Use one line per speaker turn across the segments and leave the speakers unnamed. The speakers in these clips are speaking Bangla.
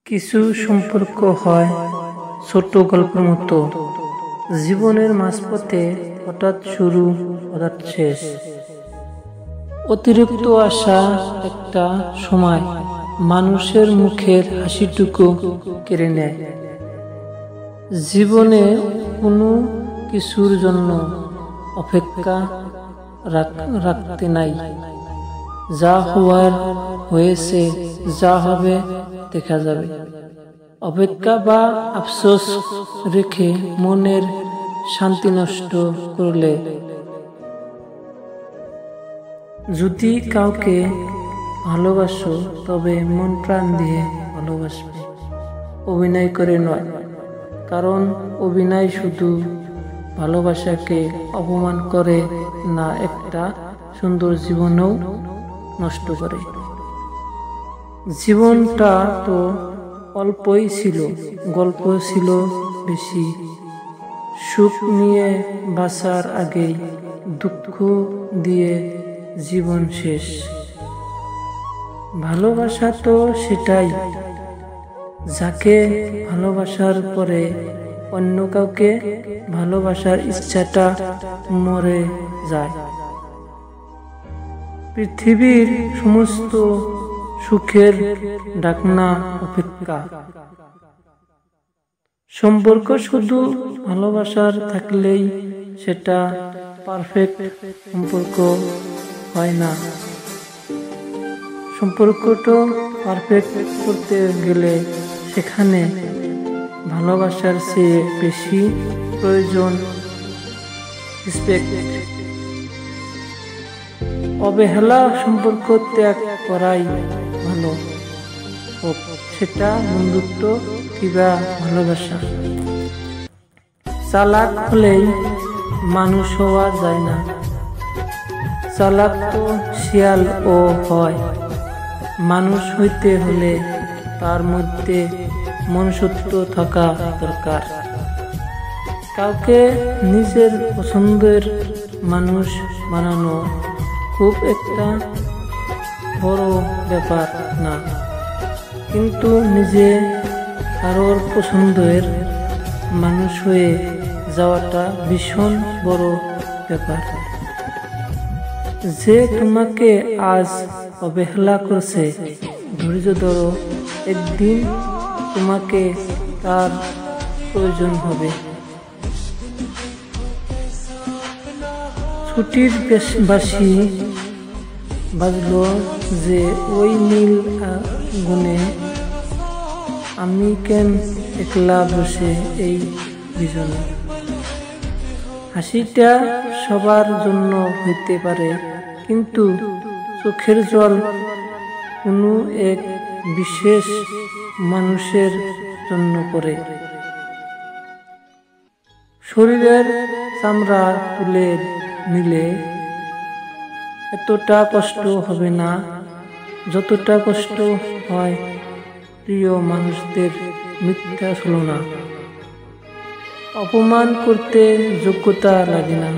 কিছু সম্পর্ক হয় ছোট গল্পের মতো, জীবনের মাঝপথে হঠাৎ শুরু হঠাৎ শেষ। অতিরিক্ত আশা একটা সময় মানুষের মুখের হাসিটুকু কেড়ে নেয়। জীবনে কোনো কিছুর জন্য অপেক্ষা রাখতে নাই। যা হওয়ার হয়েছে, যা হবে দেখা যাবে। অপেক্ষা বা আফসোস রেখে মনের শান্তি নষ্ট করলে, যদি কাউকে ভালোবাসো তবে মন প্রাণ দিয়ে ভালোবাসবে, অভিনয় করে নয়। কারণ অভিনয় শুধু ভালোবাসাকে অপমান করে না, একটা সুন্দর জীবনও নষ্ট করে। জীবনটা তো অল্পই ছিল, গল্প ছিল বেশি। সুখ নিয়ে বাঁচার আগেই দুঃখ দিয়ে জীবন শেষ। ভালোবাসা তো সেটাই, যাকে ভালোবাসার পরে অন্য কাউকে ভালোবাসার ইচ্ছাটা মরে যায়। পৃথিবীর সমস্ত সুখের ডাকনা অপেক্ষা। সম্পর্ক শুধু ভালোবাসার থাকলেই সেটা পারফেক্ট সম্পর্ক হয় না। সম্পর্কটা পারফেক্ট করতে গেলে সেখানে ভালোবাসার চেয়ে বেশি প্রয়োজন রেসপেক্ট। অবহেলা সম্পর্ক ত্যাগ করাই ভালো, হোক সেটা বন্ধুত্ব কিংবা ভালোবাসা। চালাক হলেই মানুষ হওয়া যায় না, চালাক তো শিয়াল ও হয়। মানুষ হইতে হলে তার মধ্যে মনুষ্যত্ব থাকা দরকার। কাউকে নিজের পছন্দের মানুষ বানানো খুব একটা বড় ব্যাপার না, কিন্তু নিজে কারোর পছন্দের মানুষ হয়ে যাওয়াটা ভীষণ বড় ব্যাপার। যে তোমাকে আজ অবহেলা করছে, ধৈর্য ধরো, একদিন তোমাকে তার প্রয়োজন হবে। ছুটির বাঁশি বাজলো যে ওই নীল গুণে, আমি কেন একলা বসে এই বিজনে। হাসিটা সবার জন্য হইতে পারে, কিন্তু চোখের জল কোনো এক বিশেষ মানুষের জন্য পড়ে। শরীরের চামড়া তুলে নিলে এতটা কষ্ট হবে না যতটা কষ্ট হয় প্রিয় মানুষদের মিথ্যা ছলনা। অপমান করতে যোগ্যতা লাগে না,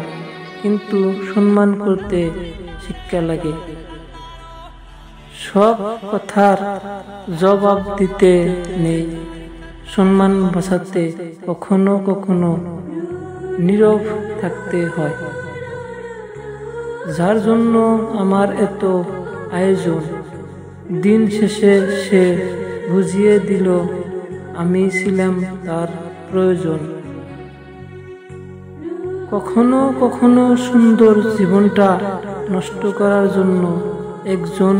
কিন্তু সম্মান করতে শিক্ষা লাগে। সব কথার জবাব দিতে নেই, সম্মান বাঁচাতে কখনো কখনো নীরব থাকতে হয়। যার জন্য আমার এত আয়োজন, দিন শেষে সে বুঝিয়ে দিল আমি ছিলাম তার প্রয়োজন। কখনো কখনো সুন্দর জীবনটা নষ্ট করার জন্য একজন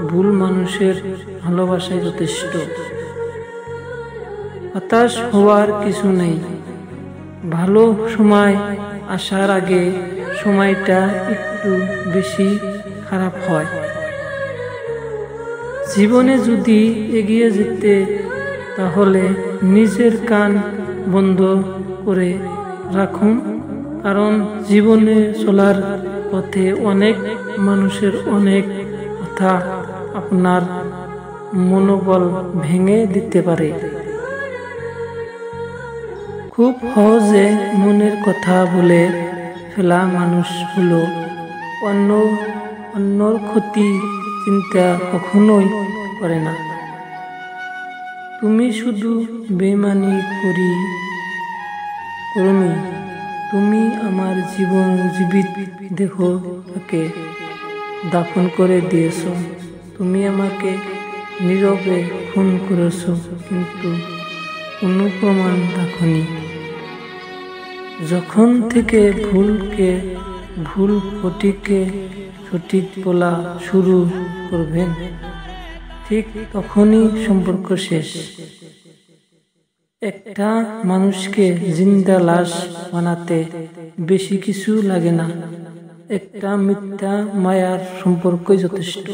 ভুল মানুষের ভালোবাসাই যথেষ্ট। হতাশ হওয়ার কিছু নেই, ভালো সময় আসার আগে সময়টা একটু বেশি খারাপ হয়। জীবনে যদি এগিয়ে যেতে, তাহলে নিজের কান বন্ধ করে রাখুন। কারণ জীবনে চলার পথে অনেক মানুষের অনেক কথা আপনার মনোবল ভেঙে দিতে পারে। খুব সহজে মনের কথা বলে ফেলা মানুষ হলো অন্যর ক্ষতি চিন্তা কখনোই করে না। তুমি শুধু বেমানি করনি, তুমি আমার জীবিত দেহটাকে দাফন করে দিয়েছ। তুমি আমাকে নীরবে খুন করেছ, কিন্তু কোনো প্রমাণ রাখনি। যখন থেকে ভুল সঠিক বলা শুরু করবেন, ঠিক তখনই সম্পর্ক শেষ। একটা মানুষকে জিন্দা লাশ বানাতে বেশি কিছু লাগে না, একটা মিথ্যা মায়ার সম্পর্কই যথেষ্ট।